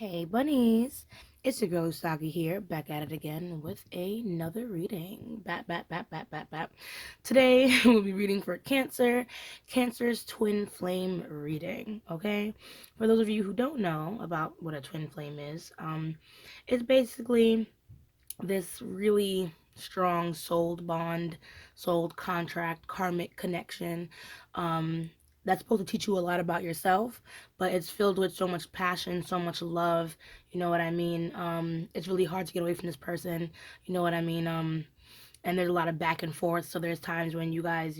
Hey bunnies, it's your girl Usagi here, back at it again with another reading. Bap. Today we'll be reading for Cancer's twin flame reading, okay? For those of you who don't know about what a twin flame is, it's basically this really strong soul contract, karmic connection. That's supposed to teach you a lot about yourself, but it's filled with so much passion, so much love. You know what I mean? It's really hard to get away from this person. You know what I mean? And there's a lot of back and forth. So there's times when you guys,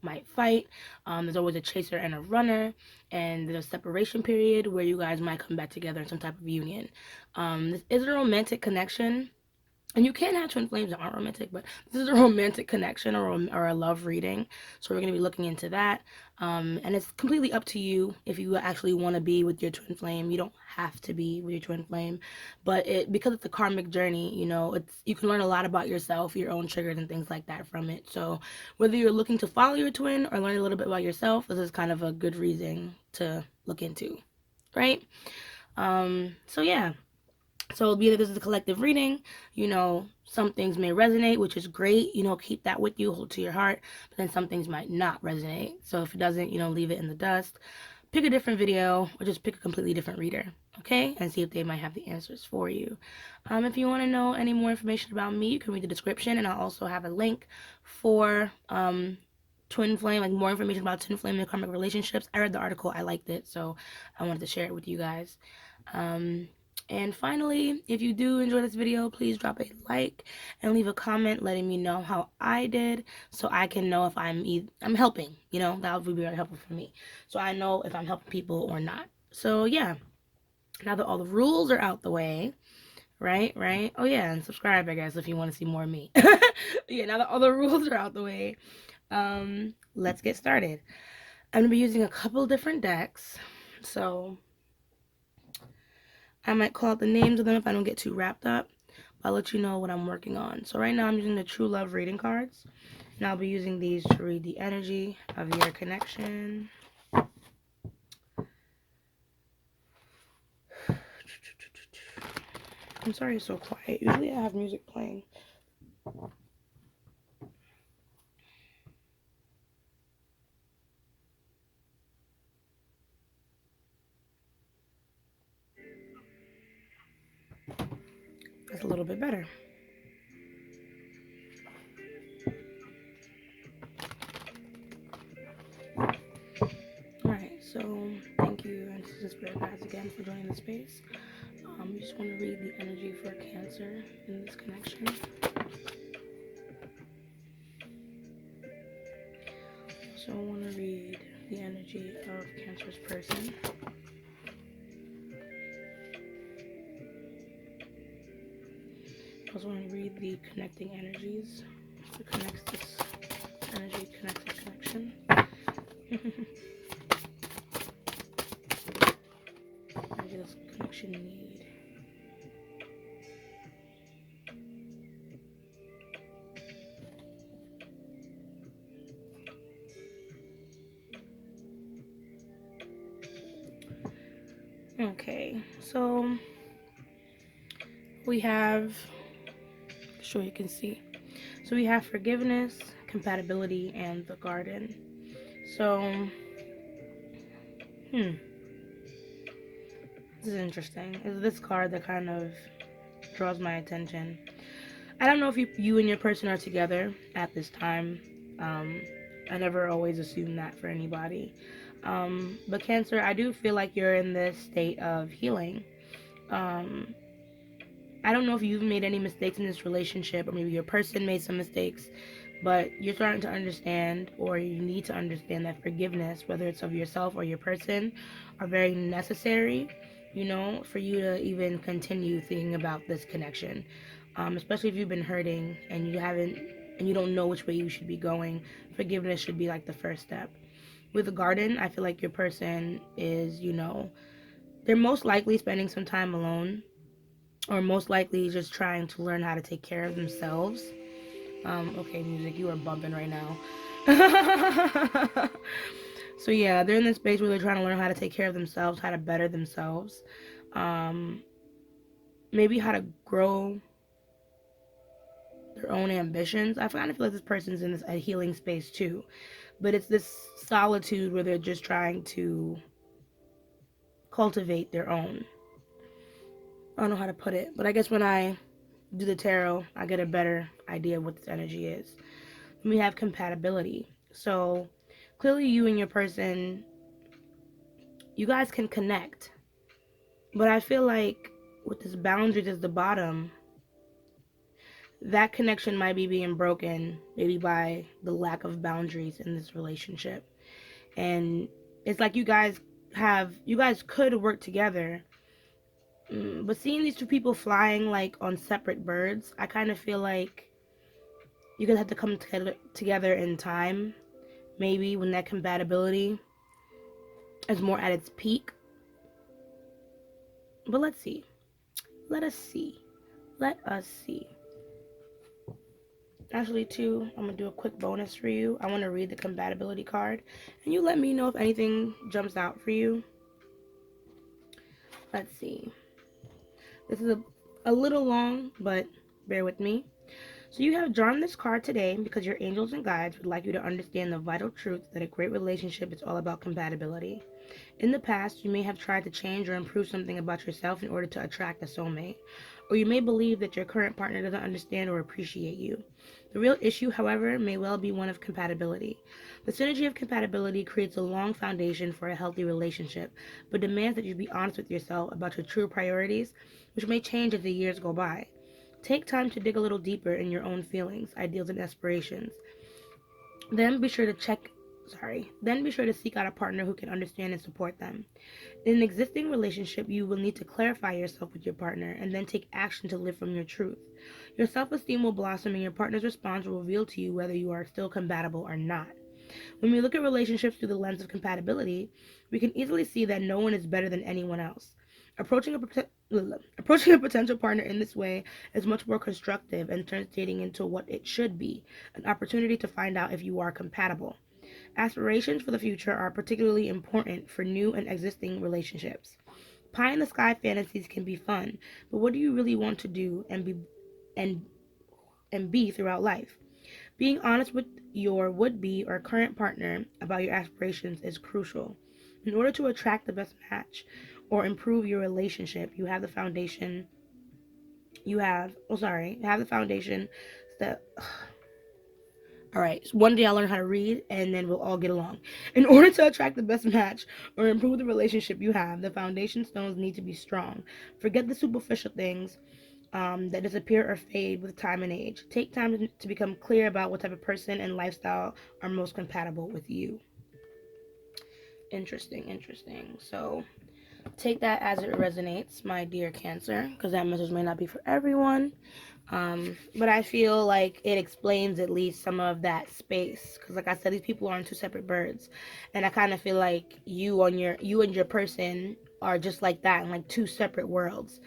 might fight. There's always a chaser and a runner, and there's a separation period where you guys might come back together in some type of union. This is a romantic connection, and you can have twin flames that aren't romantic, but this is a romantic connection or a love reading. So we're going to be looking into that. And it's completely up to you if you actually want to be with your twin flame. You don't have to be with your twin flame. But because it's a karmic journey, you can learn a lot about yourself, your own triggers and things like that from it. So whether you're looking to follow your twin or learn a little bit about yourself, this is kind of a good reason to look into, right? So yeah. So be that this is a collective reading, some things may resonate, which is great. Keep that with you, hold it to your heart. But then some things might not resonate. So if it doesn't, leave it in the dust. Pick a different video or just pick a completely different reader, okay? And see if they might have the answers for you. If you want to know any more information about me, you can read the description, and I'll also have a link for twin flame, like more information about twin flame and karmic relationships. I read the article, I liked it, so I wanted to share it with you guys. And finally, if you do enjoy this video, please drop a like and leave a comment letting me know how I did, so I can know if I'm helping. That would be very helpful for me, so I know if I'm helping people or not. So yeah, now that all the rules are out the way, right? Oh yeah, and subscribe, I guess, if you want to see more of me. Yeah, now that all the rules are out the way, let's get started. I'm gonna be using a couple different decks, so I might call out the names of them if I don't get too wrapped up. But I'll let you know what I'm working on. So right now I'm using the True Love reading cards. And I'll be using these to read the energy of your connection. I'm sorry it's so quiet. Usually I have music playing. That's a little bit better. Alright, so thank you, and this is Spirit Guides again for joining the space. You just want to read the energy for Cancer in this connection. So I want to read the energy of Cancer's person. I also want to read the connecting energies. What connects this energy, connects this connection. Energy this connection need. Okay, so we have, sure you can see. So we have forgiveness, compatibility, and the garden. So, this is interesting. Is this card that kind of draws my attention. I don't know if you and your person are together at this time. I never always assume that for anybody. But Cancer, I do feel like you're in this state of healing. I don't know if you've made any mistakes in this relationship, or maybe your person made some mistakes, but you're starting to understand, or you need to understand, that forgiveness, whether it's of yourself or your person, are very necessary, for you to even continue thinking about this connection. Especially if you've been hurting and you don't know which way you should be going. Forgiveness should be like the first step. With the garden, I feel like your person is, they're most likely spending some time alone, or most likely just trying to learn how to take care of themselves. Okay, music, you are bumping right now. So yeah, they're in this space where they're trying to learn how to take care of themselves, how to better themselves. Maybe how to grow their own ambitions. I kind of feel like this person's in a healing space too, but it's this solitude where they're just trying to cultivate their own. I don't know how to put it, but I guess when I do the tarot, I get a better idea of what this energy is. We have compatibility. So clearly you and your person, you guys can connect. But I feel like with this boundaries as the bottom, that connection might be being broken maybe by the lack of boundaries in this relationship. And it's like you guys could work together. But seeing these two people flying like on separate birds, I kind of feel like you guys have to come together in time, maybe when that compatibility is more at its peak. But let's see. Let us see. Let us see. Actually, too, I'm going to do a quick bonus for you. I want to read the compatibility card. And you let me know if anything jumps out for you. Let's see. This is a little long, but bear with me. So you have drawn this card today because your angels and guides would like you to understand the vital truth that a great relationship is all about compatibility. In the past, you may have tried to change or improve something about yourself in order to attract a soulmate, or you may believe that your current partner doesn't understand or appreciate you. The real issue, however, may well be one of compatibility. The synergy of compatibility creates a long foundation for a healthy relationship, but demands that you be honest with yourself about your true priorities, which may change as the years go by. Take time to dig a little deeper in your own feelings, ideals, and aspirations. Then be sure to seek out a partner who can understand and support them. In an existing relationship, you will need to clarify yourself with your partner and then take action to live from your truth. Your self-esteem will blossom and your partner's response will reveal to you whether you are still compatible or not. When we look at relationships through the lens of compatibility, we can easily see that no one is better than anyone else. Approaching a potential partner in this way is much more constructive and turns dating into what it should be, an opportunity to find out if you are compatible. Aspirations for the future are particularly important for new and existing relationships. Pie in the sky fantasies can be fun, but what do you really want to do and be throughout life? Being honest with your would-be or current partner about your aspirations is crucial. In order to attract the best match or improve your relationship, you have the foundation. You have the foundation that. All right, so one day I'll learn how to read, and then we'll all get along. In order to attract the best match or improve the relationship you have, the foundation stones need to be strong. Forget the superficial things that disappear or fade with time and age. Take time to become clear about what type of person and lifestyle are most compatible with you. Interesting. So take that as it resonates, my dear Cancer, because that message may not be for everyone. But I feel like it explains at least some of that space. Because like I said, these people are on two separate birds. And I kind of feel like you and your person are just like that in like two separate worlds.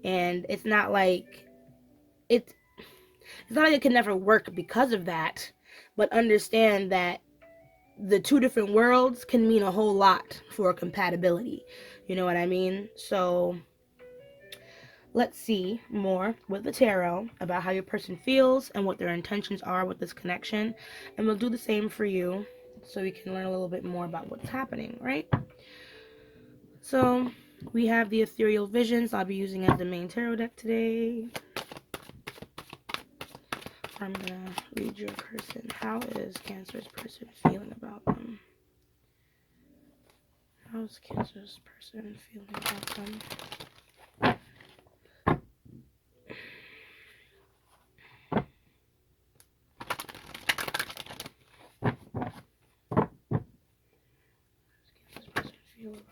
And it's not like it can never work because of that. But understand that the two different worlds can mean a whole lot for compatibility. You know what I mean? So let's see more with the tarot about how your person feels and what their intentions are with this connection. And we'll do the same for you so we can learn a little bit more about what's happening, right? So we have the Ethereal Visions I'll be using as the main tarot deck today. I'm going to read your person. How is Cancer's person feeling about them? How's Cancer's person feeling about them? Feel about them.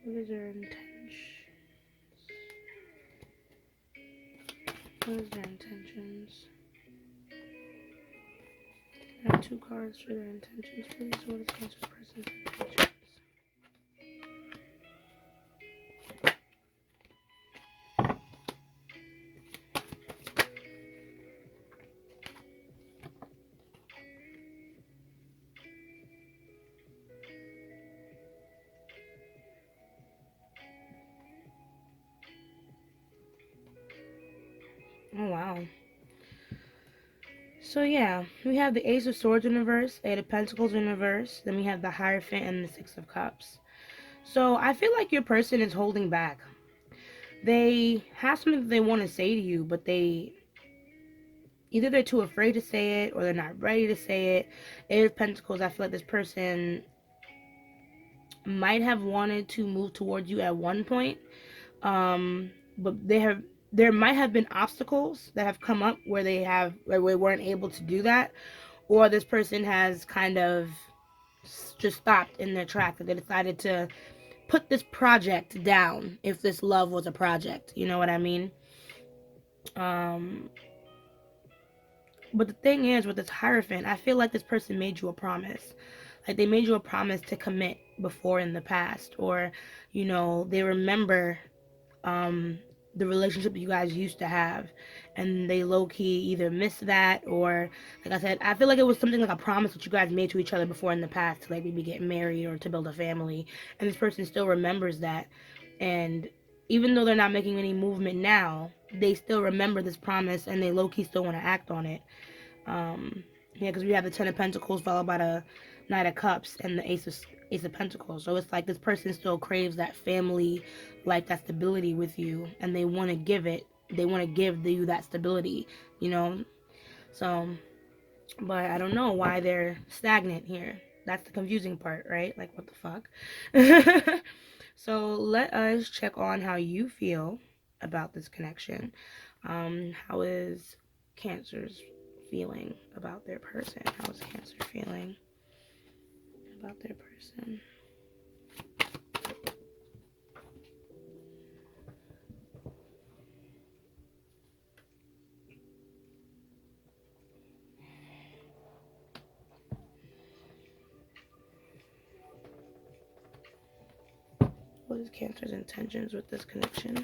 What is their intentions? What is their intentions? I have two cards for their intentions, please. What is Cancer's person's intentions? So yeah, we have the Ace of Swords in reverse, Eight of Pentacles in reverse, then we have the Hierophant and the Six of Cups. So I feel like your person is holding back. They have something that they want to say to you, but either they're too afraid to say it or they're not ready to say it. Eight of Pentacles, I feel like this person might have wanted to move towards you at one point, but there might have been obstacles that have come up where they weren't able to do that, or this person has kind of just stopped in their track. They decided to put this project down if this love was a project, you know what I mean? But the thing is, with this Hierophant, I feel like this person made you a promise. Like, they made you a promise to commit before in the past, or, you know, they remember the relationship that you guys used to have, and they low-key either missed that, or, like I said, I feel like it was something like a promise that you guys made to each other before in the past, to like maybe get married or to build a family, and this person still remembers that. And even though they're not making any movement now, they still remember this promise, and they low-key still want to act on it. Yeah, because we have the Ten of Pentacles followed by the Knight of Cups and the Ace of Pentacles. So it's like this person still craves that family life, that stability with you, and they want to give it. They want to give you that stability, you know. So, but I don't know why they're stagnant here. That's the confusing part, right? Like, what the fuck? So let us check on how you feel about this connection. How is Cancer's feeling about their person? How is Cancer feeling about their person? What is Cancer's intentions with this connection?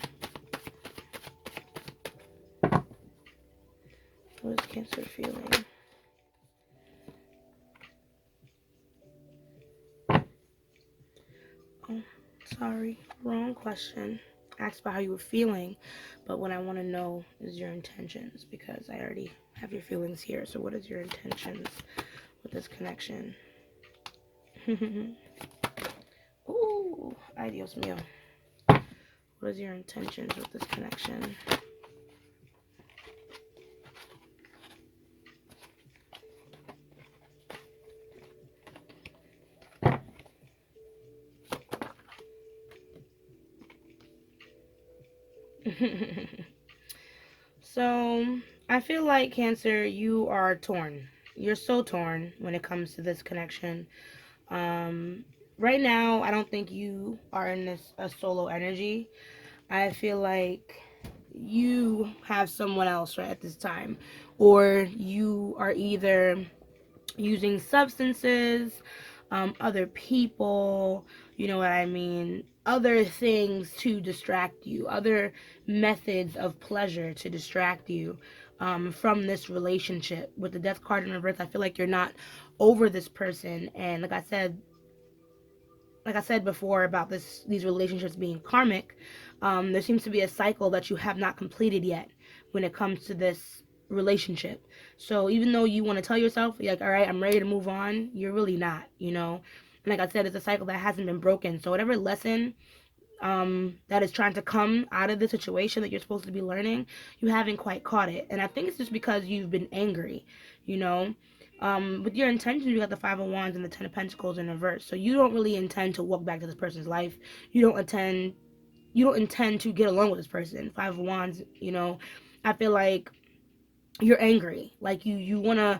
What is Cancer feeling? Oh, sorry, wrong question. Asked about how you were feeling, but what I want to know is your intentions, because I already have your feelings here. So what is your intentions with this connection? Ooh, ay Dios mío. What is your intentions with this connection? So, I feel like, Cancer, you are torn. You're so torn when it comes to this connection. Right now, I don't think you are in a solo energy. I feel like you have someone else right at this time, or you are either using substances, other people, you know what I mean, other things to distract you, other methods of pleasure to distract you from this relationship. With the Death card in reverse, I feel like you're not over this person, and like I said before about these relationships being karmic, there seems to be a cycle that you have not completed yet when it comes to this relationship. So even though you want to tell yourself, like, all right, I'm ready to move on, you're really not, you know. And like I said, it's a cycle that hasn't been broken. So whatever lesson that is trying to come out of the situation that you're supposed to be learning, you haven't quite caught it. And I think it's just because you've been angry, you know. With your intentions, you got the Five of Wands and the Ten of Pentacles in reverse. So you don't really intend to walk back to this person's life. You don't intend to get along with this person. Five of Wands, you know. I feel like you're angry. Like you wanna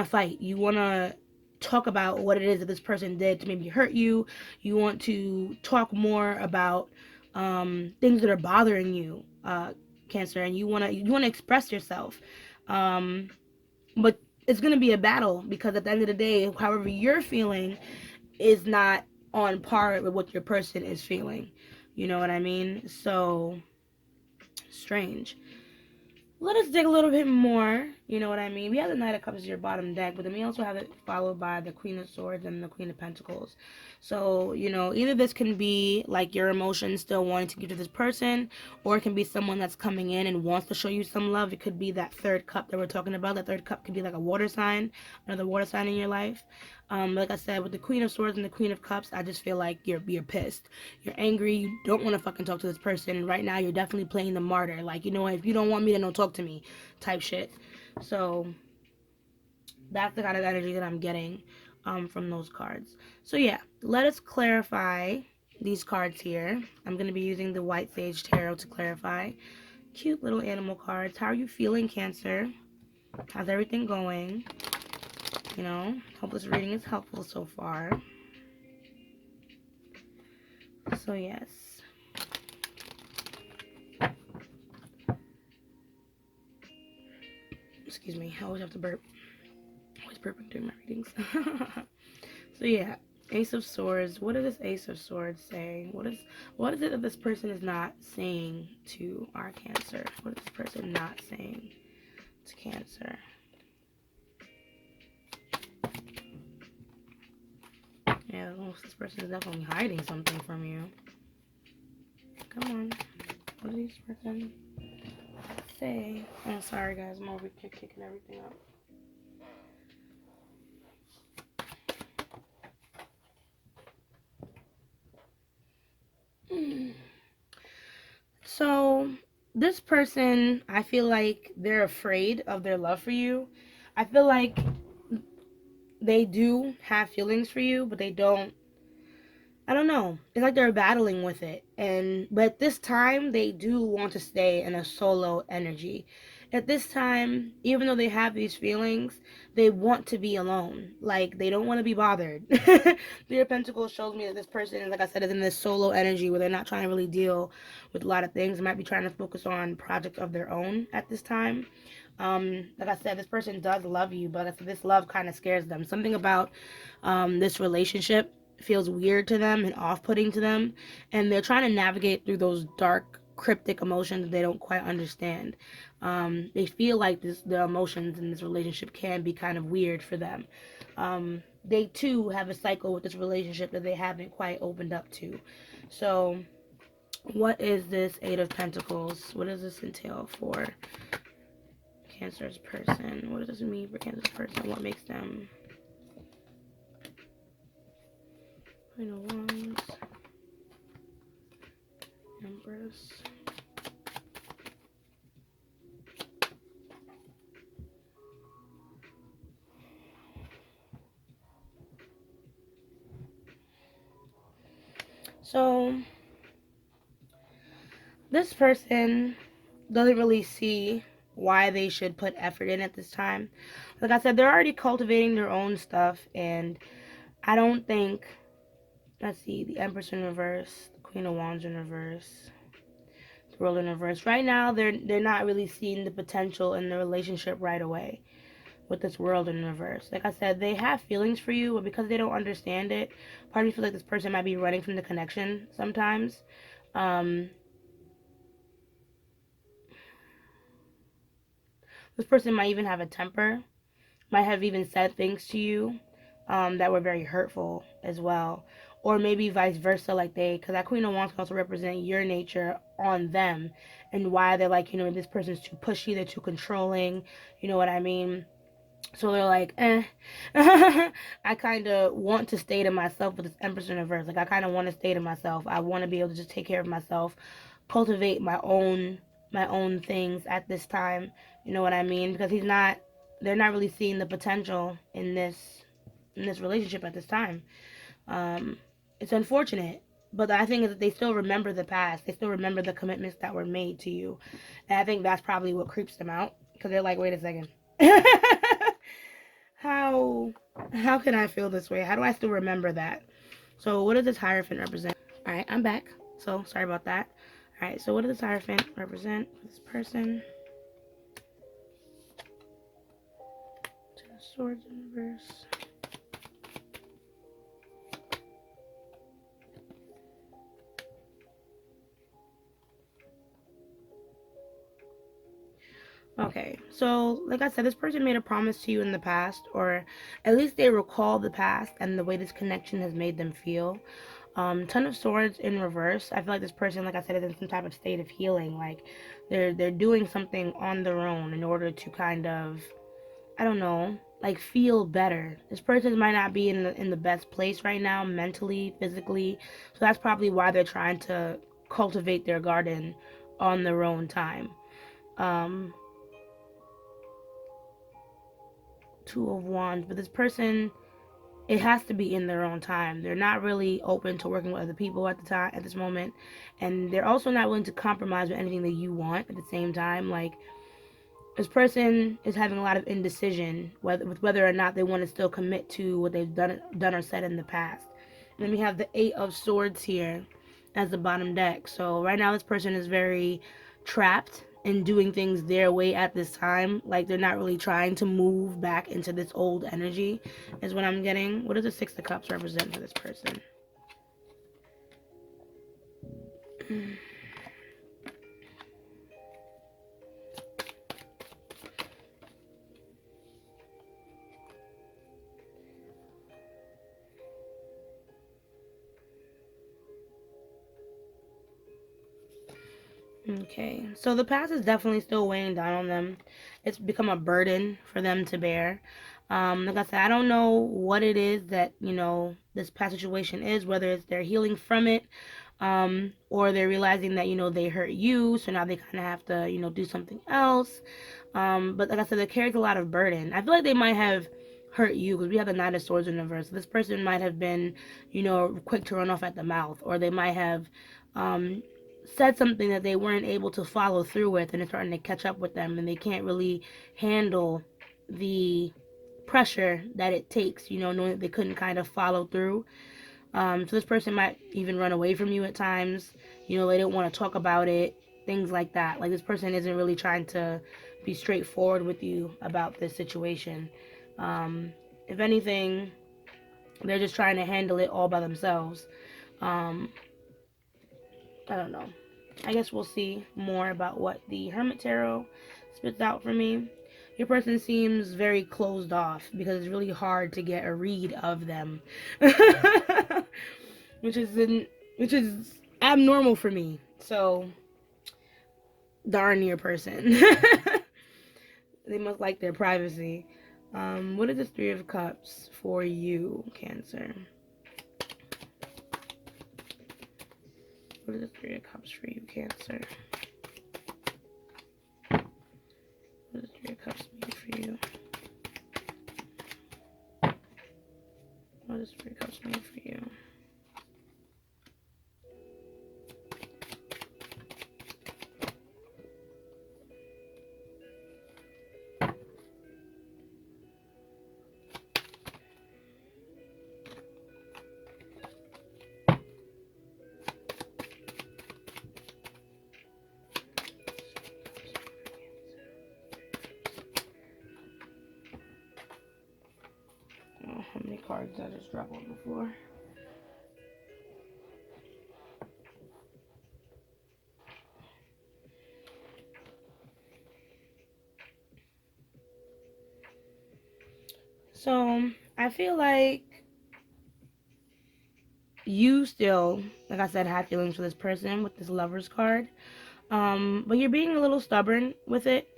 fight. You wanna talk about what it is that this person did to maybe hurt you. You want to talk more about things that are bothering you, Cancer, and you wanna express yourself. But it's gonna be a battle, because at the end of the day, however you're feeling is not on par with what your person is feeling. You know what I mean? So strange. Let us dig a little bit more You know what I mean? We have the Knight of Cups as your bottom deck, but then we also have it followed by the Queen of Swords and the Queen of Pentacles. So, you know, either this can be like your emotions still wanting to give to this person, or it can be someone that's coming in and wants to show you some love. It could be that third cup that we're talking about. That third cup could be like a water sign, another water sign in your life. Like I said, with the Queen of Swords and the Queen of Cups, I just feel like you're pissed. You're angry. You don't want to fucking talk to this person. Right now, you're definitely playing the martyr. Like, you know what? If you don't want me, then don't talk to me type shit. So that's the kind of energy that I'm getting from those cards. So yeah, let us clarify these cards here. I'm going to be using the White Sage Tarot to clarify. Cute little animal cards. How are you feeling, Cancer? How's everything going? You know, hope this reading is helpful so far. So yes. Excuse me, I always have to burp. I always burping during my readings. So yeah, Ace of Swords. What does this Ace of Swords say? What is it that this person is not saying to our Cancer? What is this person not saying to Cancer? Yeah, this person is definitely hiding something from you. Come on. What does this person say? Oh, sorry guys, I'm over here kicking everything up. So, this person, I feel like they're afraid of their love for you. I feel like they do have feelings for you, but they don't. I don't know. It's like they're battling with it. But this time they do want to stay in a solo energy. At this time, even though they have these feelings, they want to be alone. Like they don't want to be bothered. The of Pentacles shows me that this person, like I said, is in this solo energy where they're not trying to really deal with a lot of things. They might be trying to focus on projects of their own at this time. Like I said, this person does love you, but like I said, this love kind of scares them. Something about this relationship feels weird to them and off-putting to them, and they're trying to navigate through those dark cryptic emotions that they don't quite understand. They feel like their emotions in this relationship can be kind of weird for them. They too have a cycle with this relationship that they haven't quite opened up to. So what is this Eight of Pentacles? What does this entail for Cancer's person? What does this mean for Cancer's person? What makes them Queen of Wands, Empress. So this person doesn't really see why they should put effort in at this time. Like I said, they're already cultivating their own stuff, and I don't think, let's see, the Empress in reverse, the Queen of Wands in reverse, the World in reverse. Right now, they're not really seeing the potential in the relationship right away with this World in reverse. Like I said, they have feelings for you, but because they don't understand it, part of me feels like this person might be running from the connection sometimes. This person might even have a temper, might have even said things to you that were very hurtful as well. Or maybe vice versa, like because that Queen of Wands can also represent your nature on them and why they're like, this person's too pushy, they're too controlling, you know what I mean? So they're like, I kind of want to stay to myself with this Empress in reverse. Like, I kind of want to stay to myself. I want to be able to just take care of myself, cultivate my own things at this time. You know what I mean? Because they're not really seeing the potential in this relationship at this time. It's unfortunate, but I think that they still remember the past. They still remember the commitments that were made to you, and I think that's probably what creeps them out because they're like, wait a second. how how can I feel this way? How do I still remember that? So what does this Hierophant represent? All right, I'm back. So sorry about that. All right, so what does this Hierophant represent for this person? Ten of Swords in reverse. Okay, so like I said, this person made a promise to you in the past, or at least they recall the past and the way this connection has made them feel. Ton of Swords in reverse. I feel like this person, like I said, is in some type of state of healing. Like they're doing something on their own in order to kind of, I don't know, like feel better. This person might not be in the best place right now, mentally, physically. So that's probably why they're trying to cultivate their garden on their own time. Um, Two of Wands, but this person, it has to be in their own time. They're not really open to working with other people at the time, at this moment, and they're also not willing to compromise with anything that you want at the same time. Like this person is having a lot of indecision with whether or not they want to still commit to what they've done or said in the past. And then we have the Eight of Swords here as the bottom deck. So right now this person is very trapped in doing things their way at this time. Like they're not really trying to move back into this old energy is what I'm getting. What does the Six of Cups represent for this person? Okay, so the past is definitely still weighing down on them. It's become a burden for them to bear. Like I said, I don't know what it is that, this past situation is, whether it's they're healing from it, or they're realizing that, they hurt you, so now they kind of have to, do something else. But like I said, they carries a lot of burden. I feel like they might have hurt you because we have the Knight of Swords in reverse. This person might have been, quick to run off at the mouth, or they might have, um, said something that they weren't able to follow through with, and it's starting to catch up with them, and they can't really handle the pressure that it takes, knowing that they couldn't kind of follow through. So this person might even run away from you at times. They don't want to talk about it, things like that. Like this person isn't really trying to be straightforward with you about this situation. Um, if anything, they're just trying to handle it all by themselves. Um, I don't know. I guess we'll see more about what the Hermit Tarot spits out for me. Your person seems very closed off because it's really hard to get a read of them, which is which is abnormal for me. So darn your person. They must like their privacy. What is the Three of Cups for you, Cancer? What is the Three of Cups for you, Cancer? What does the Three of Cups mean for you? What does the Three of Cups mean for you? Oh, how many cards I just dropped on the floor? So I feel like you still, like I said, have feelings for this person with this Lover's card. But you're being a little stubborn with it.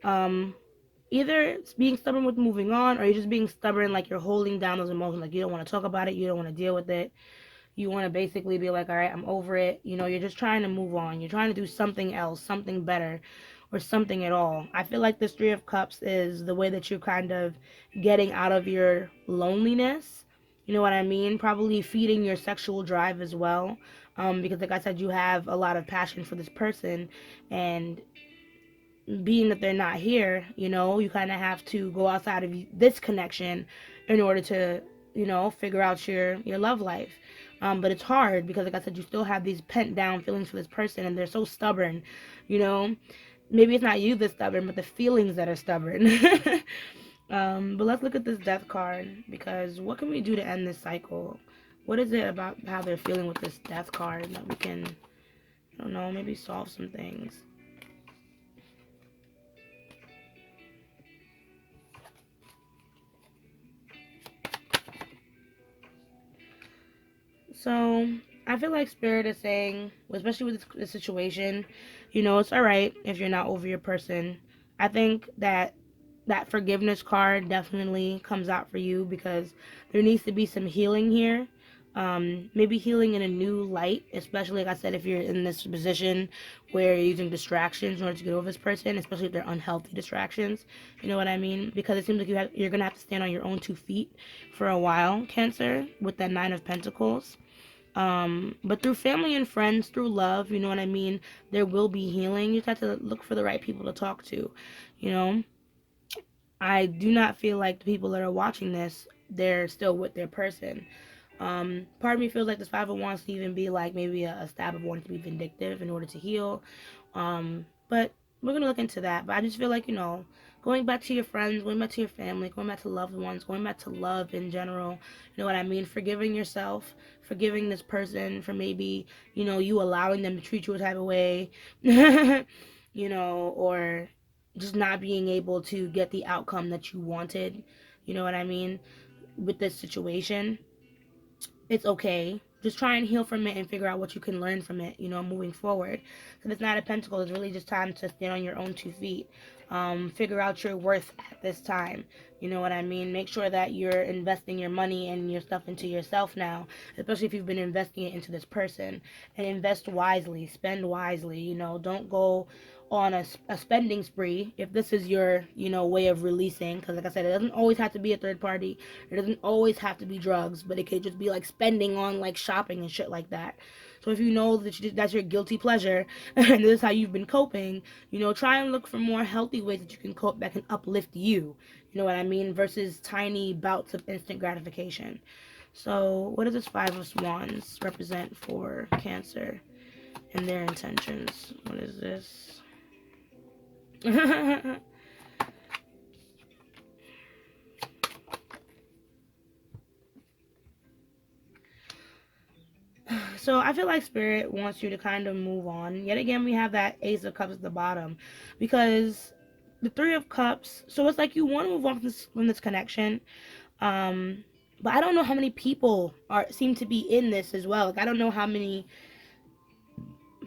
Um, Either it's being stubborn with moving on, or you're just being stubborn, like you're holding down those emotions, like you don't want to talk about it, you don't want to deal with it. You want to basically be like, all right, I'm over it. You're just trying to move on. You're trying to do something else, something better, or something at all. I feel like this Three of Cups is the way that you're kind of getting out of your loneliness. You know what I mean? Probably feeding your sexual drive as well. Because, like I said, you have a lot of passion for this person, and being that they're not here, you kind of have to go outside of this connection in order to, figure out your love life. But it's hard because, like I said, you still have these pent down feelings for this person, and they're so stubborn, you know. Maybe it's not you that's stubborn, but the feelings that are stubborn. But let's look at this Death card, because what can we do to end this cycle? What is it about how they're feeling with this Death card that we can, I don't know, maybe solve some things? So I feel like Spirit is saying, especially with this situation, you know, it's all right if you're not over your person. I think that that forgiveness card definitely comes out for you because there needs to be some healing here. Maybe healing in a new light, especially like I said, if you're in this position where you're using distractions in order to get over this person, especially if they're unhealthy distractions. You know what I mean? Because it seems like you're gonna have to stand on your own 2 feet for a while, Cancer, with that Nine of Pentacles. But through family and friends, through love, you know what I mean, there will be healing. You just have to look for the right people to talk to, you know. I do not feel like the people that are watching this, they're still with their person. Part of me feels like this Five of Wands to even be like maybe a stab of wanting to be vindictive in order to heal. But we're gonna look into that. But I just feel like, you know, going back to your friends, going back to your family, going back to loved ones, going back to love in general. You know what I mean? Forgiving yourself, forgiving this person for maybe, you know, you allowing them to treat you a type of way, you know, or just not being able to get the outcome that you wanted. You know what I mean? With this situation, it's okay. Just try and heal from it and figure out what you can learn from it, you know, moving forward. Because it's not a pentacle. It's really just time to stand on your own 2 feet. Figure out your worth at this time. You know what I mean? Make sure that you're investing your money and your stuff into yourself now, especially if you've been investing it into this person. And invest wisely, spend wisely. You know, don't go on a spending spree if this is your, you know, way of releasing. Because like I said, it doesn't always have to be a third party. It doesn't always have to be drugs, but it could just be like spending on like shopping and shit like that. So if you know that that's your guilty pleasure and this is how you've been coping, you know, try and look for more healthy ways that you can cope that can uplift you. You know what I mean? Versus tiny bouts of instant gratification. So what does this Five of Wands represent for Cancer and their intentions? What is this? So I feel like Spirit wants you to kind of move on. Yet again, we have that Ace of Cups at the bottom because the Three of Cups. So it's like you want to move on from this connection. Um, but I don't know how many people seem to be in this as well. Like I don't know how many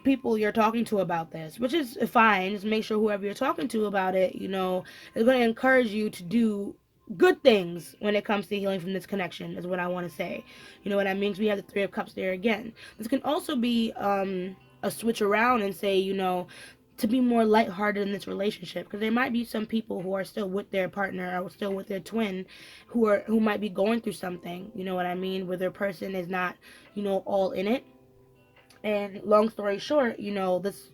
people you're talking to about this, which is fine. Just make sure whoever you're talking to about it, you know, is going to encourage you to do good things when it comes to healing from this connection, is what I want to say. You know what I mean? So we have the Three of Cups there again. This can also be a switch around and say, you know, to be more lighthearted in this relationship, because there might be some people who are still with their partner or still with their twin who might be going through something, you know what I mean, where their person is not, you know, all in it. And long story short, you know, this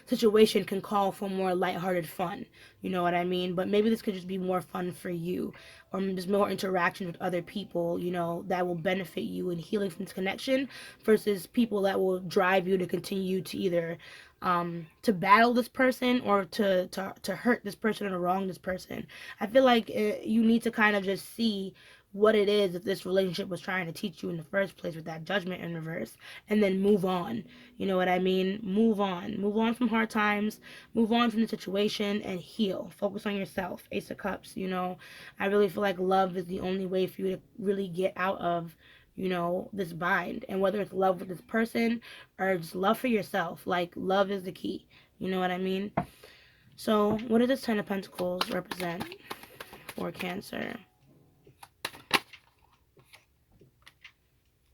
situation can call for more lighthearted fun. You know what I mean? But maybe this could just be more fun for you, or just more interaction with other people, you know, that will benefit you in healing from this connection, versus people that will drive you to continue to either to battle this person or to hurt this person or to wrong this person. I feel like you need to kind of just see what it is that this relationship was trying to teach you in the first place with that Judgment in reverse, and then move on. You know what I mean? Move on from hard times, move on from the situation, and heal. Focus on yourself. Ace of Cups. You know, I really feel like love is the only way for you to really get out of, you know, this bind. And whether it's love with this person or just love for yourself, like love is the key. You know what I mean? So what does this Ten of Pentacles represent for Cancer?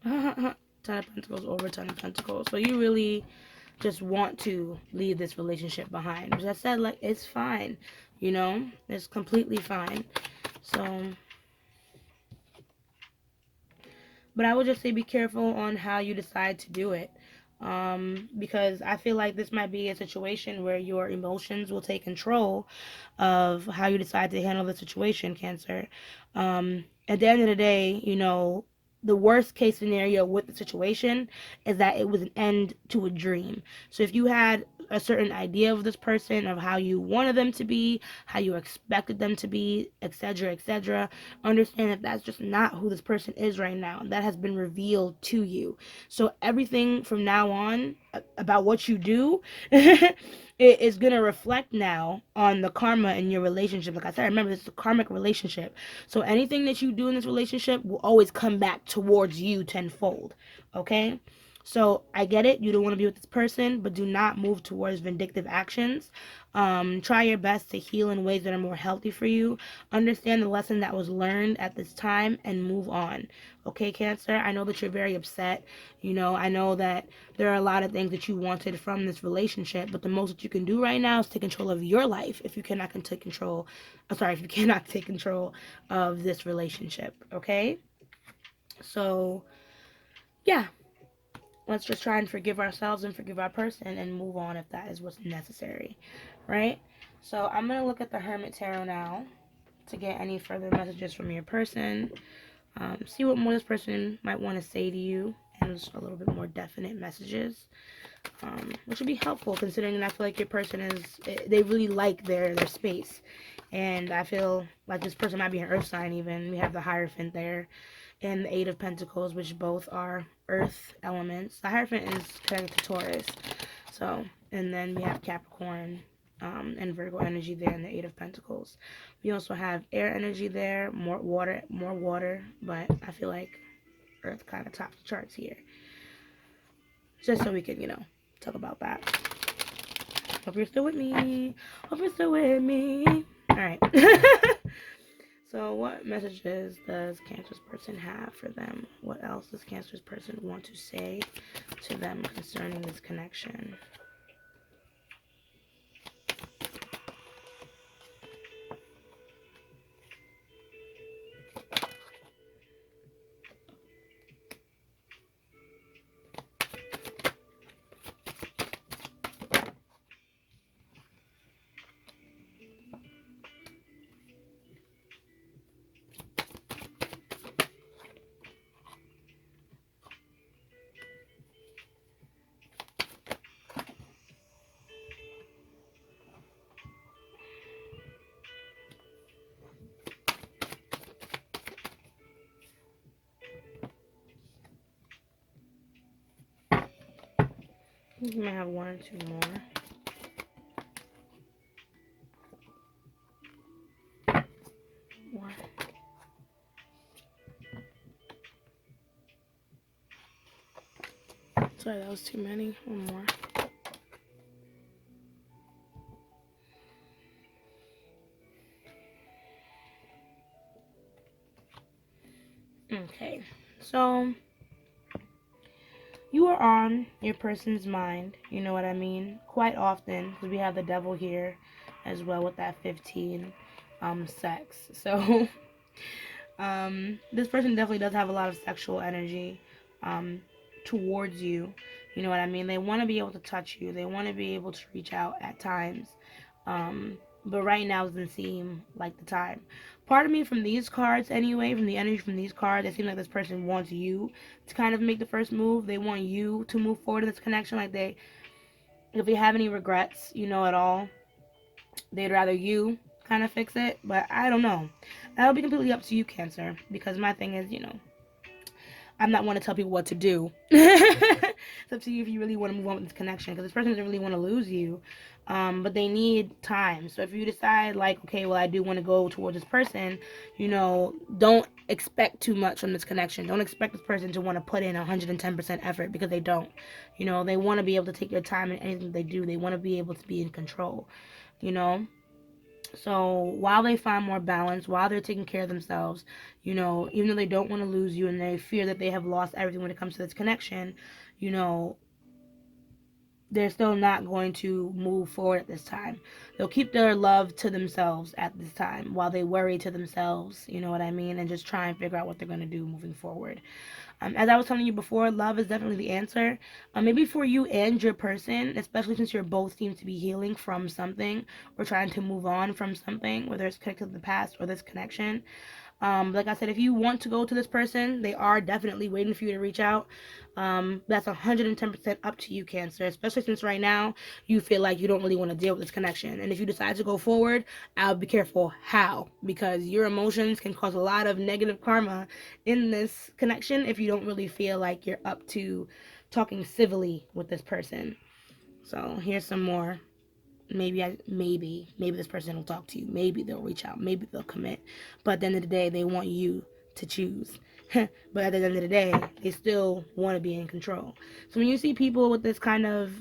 Ten of Pentacles over Ten of Pentacles. So you really just want to leave this relationship behind. Which I said, like, it's fine. You know? It's completely fine. So, but I would just say be careful on how you decide to do it. Because I feel like this might be a situation where your emotions will take control of how you decide to handle the situation, Cancer. At the end of the day, you know, the worst case scenario with the situation is that it was an end to a dream. So if you had a certain idea of this person, of how you wanted them to be, how you expected them to be, etc., etc. Understand that that's just not who this person is right now. That has been revealed to you. So everything from now on about what you do it is going to reflect now on the karma in your relationship. Like I said, remember, this is a karmic relationship. So anything that you do in this relationship will always come back towards you tenfold. Okay? So I get it. You don't want to be with this person, but do not move towards vindictive actions. Try your best to heal in ways that are more healthy for you. Understand the lesson that was learned at this time and move on. Okay, Cancer? I know that you're very upset. You know, I know that there are a lot of things that you wanted from this relationship, but the most that you can do right now is take control of your life if you cannot take control. If you cannot take control of this relationship. Okay? So, yeah. Let's just try and forgive ourselves and forgive our person and move on if that is what's necessary, right? So I'm going to look at the Hermit Tarot now to get any further messages from your person. See what more this person might want to say to you, and just a little bit more definite messages, which would be helpful considering that I feel like your person they really like their space. And I feel like this person might be an earth sign even. We have the Hierophant there and the Eight of Pentacles, which both are earth elements. The Hierophant is connected to Taurus. So, and then we have Capricorn and Virgo energy there in the Eight of Pentacles. We also have air energy there, more water, but I feel like earth kind of tops the charts here. Just so we can, talk about that. Hope you're still with me. Alright. So what messages does Cancer's person have for them? What else does Cancer's person want to say to them concerning this connection? You might have one or two more. One. Sorry, that was too many. One more. Okay, so you are on your person's mind, you know what I mean, quite often, because we have the devil here as well with that 15 sex. So this person definitely does have a lot of sexual energy towards you, you know what I mean. They want to be able to touch you, they want to be able to reach out at times, but right now doesn't seem like the time. Part of me, from these cards anyway, from the energy from these cards, it seems like this person wants you to kind of make the first move. They want you to move forward in this connection. Like if they have any regrets, at all, they'd rather you kind of fix it. But I don't know. That'll be completely up to you, Cancer. Because my thing is, I'm not one to tell people what to do. It's up to you if you really want to move on with this connection, because this person doesn't really want to lose you, but they need time. So if you decide, like, okay, well, I do want to go towards this person, don't expect too much from this connection. Don't expect this person to want to put in 110% effort, because they don't. They want to be able to take their time in anything they do. They want to be able to be in control, So while they find more balance, while they're taking care of themselves, even though they don't want to lose you and they fear that they have lost everything when it comes to this connection, they're still not going to move forward at this time. They'll keep their love to themselves at this time while they worry to themselves, you know what I mean, and just try and figure out what they're going to do moving forward. As I was telling you before, love is definitely the answer. Maybe for you and your person, especially since you're both seem to be healing from something or trying to move on from something, whether it's connected to the past or this connection. Like I said, if you want to go to this person, they are definitely waiting for you to reach out. That's 110% up to you, Cancer, especially since right now you feel like you don't really want to deal with this connection. And if you decide to go forward, I'll be careful how, because your emotions can cause a lot of negative karma in this connection if you don't really feel like you're up to talking civilly with this person. So here's some more. Maybe this person will talk to you. Maybe they'll reach out. Maybe they'll commit. But at the end of the day, they want you to choose. But at the end of the day, they still want to be in control. So when you see people with this kind of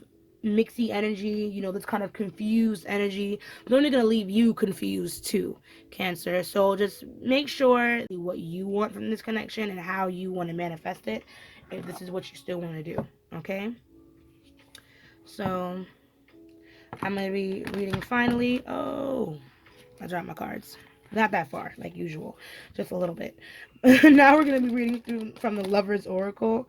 mixy energy, this kind of confused energy, they're only going to leave you confused too, Cancer. So just make sure what you want from this connection and how you want to manifest it, if this is what you still want to do. Okay? So I'm going to be reading finally. Oh, I dropped my cards. Not that far, like usual. Just a little bit. Now we're going to be reading through from the Lover's Oracle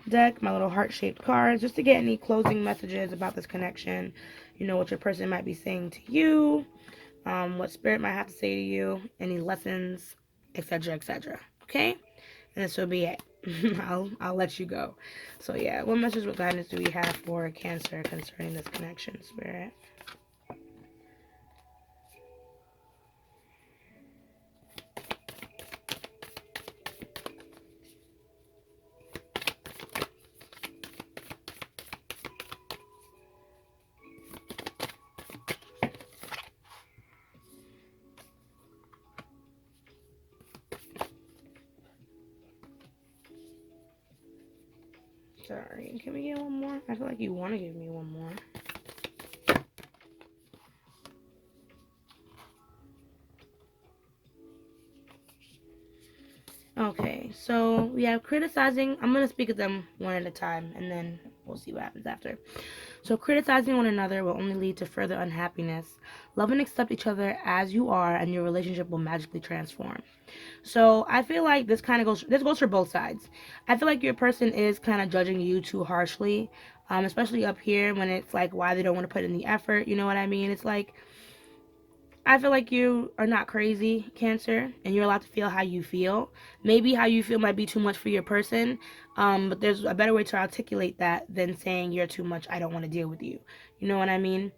deck, my little heart-shaped cards, just to get any closing messages about this connection. What your person might be saying to you, what spirit might have to say to you, any lessons, etc., etc. Okay? And this will be it. I'll let you go. So yeah, what message, what guidance do we have for Cancer concerning this connection, Spirit? Sorry, can we get one more? I feel like you want to give me one more. Okay, so we have criticizing. I'm going to speak of them one at a time, and then we'll see what happens after. So criticizing one another will only lead to further unhappiness. Love and accept each other as you are, and your relationship will magically transform. So I feel like this goes for both sides. I feel like your person is kind of judging you too harshly, especially up here when it's like why they don't want to put in the effort. You know what I mean? It's like, I feel like you are not crazy, Cancer, and you're allowed to feel how you feel. Maybe how you feel might be too much for your person, but there's a better way to articulate that than saying you're too much, I don't want to deal with you. You know what I mean?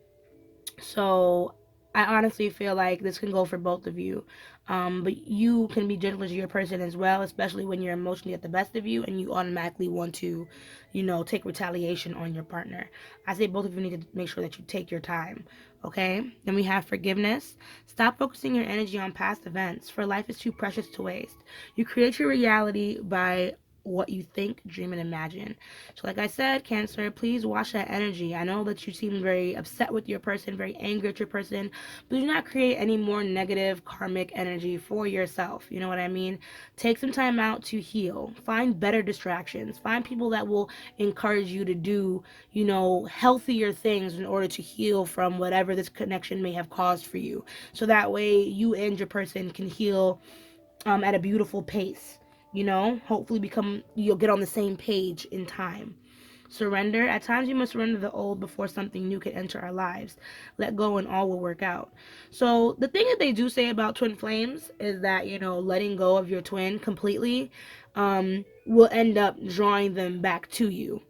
So I honestly feel like this can go for both of you. But you can be gentle to your person as well, especially when you're emotionally at the best of you and you automatically want to, take retaliation on your partner. I say both of you need to make sure that you take your time. Okay? Then we have forgiveness. Stop focusing your energy on past events, for life is too precious to waste. You create your reality by what you think, dream, and imagine. So like I said, Cancer, please watch that energy. I know that you seem very upset with your person, very angry at your person, but do not create any more negative karmic energy for yourself. You know what I mean? Take some time out to heal. Find better distractions. Find people that will encourage you to do, healthier things in order to heal from whatever this connection may have caused for you. So that way you and your person can heal at a beautiful pace. Hopefully you'll get on the same page in time. Surrender. At times you must surrender the old before something new can enter our lives. Let go and all will work out. So the thing that they do say about twin flames is that, letting go of your twin completely will end up drawing them back to you.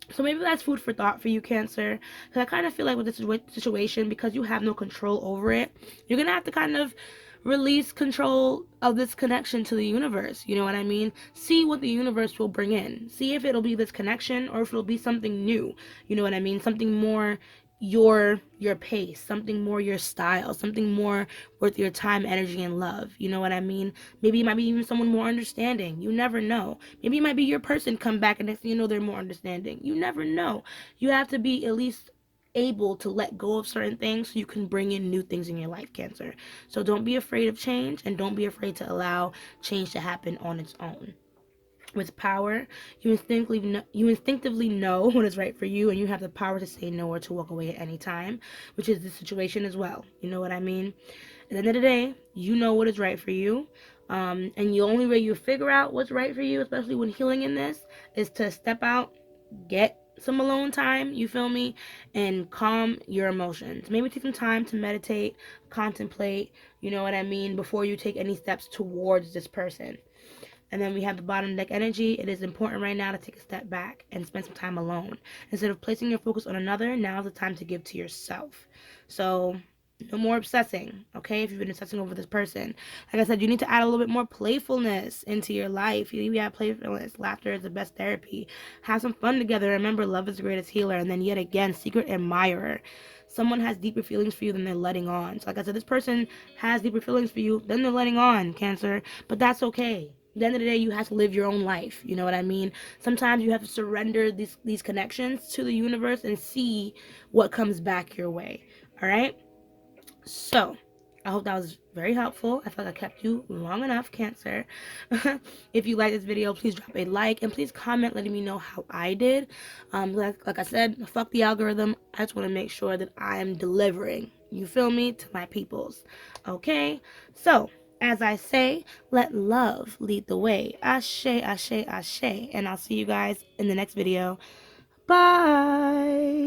So maybe that's food for thought for you, Cancer. Because I kind of feel like with this situation, because you have no control over it, you're going to have to kind of release control of this connection to the universe. You know what I mean? See what the universe will bring in. See if it'll be this connection or if it'll be something new. You know what I mean? Something more your pace, something more your style, something more worth your time, energy, and love. You know what I mean? Maybe it might be even someone more understanding. You never know. Maybe it might be your person come back and next thing you know they're more understanding. You never know. You have to be at least able to let go of certain things so you can bring in new things in your life, Cancer. So don't be afraid of change and don't be afraid to allow change to happen on its own. With power, you instinctively know what is right for you, and you have the power to say no or to walk away at any time, which is the situation as well. You know what I mean? At the end of the day, you know what is right for you. And the only way you figure out what's right for you, especially when healing in this, is to step out, get some alone time, you feel me, and calm your emotions. Maybe take some time to meditate, contemplate, you know what I mean, before you take any steps towards this person. And then we have the bottom deck energy. It is important right now to take a step back and spend some time alone. Instead of placing your focus on another, now's the time to give to yourself. So no more obsessing, okay? If you've been obsessing over this person. Like I said, you need to add a little bit more playfulness into your life. You have playfulness. Laughter is the best therapy. Have some fun together. Remember, love is the greatest healer. And then yet again, secret admirer. Someone has deeper feelings for you than they're letting on. So like I said, this person has deeper feelings for you than they're letting on, Cancer. But that's okay. At the end of the day, you have to live your own life. You know what I mean? Sometimes you have to surrender these connections to the universe and see what comes back your way. All right? So, I hope that was very helpful. I feel like I kept you long enough, Cancer. If you like this video, please drop a like and please comment letting me know how I did. Like I said, fuck the algorithm. I just want to make sure that I am delivering, you feel me, to my peoples. Okay? So, as I say, let love lead the way. Ashe, ashe, ashe. And I'll see you guys in the next video. Bye.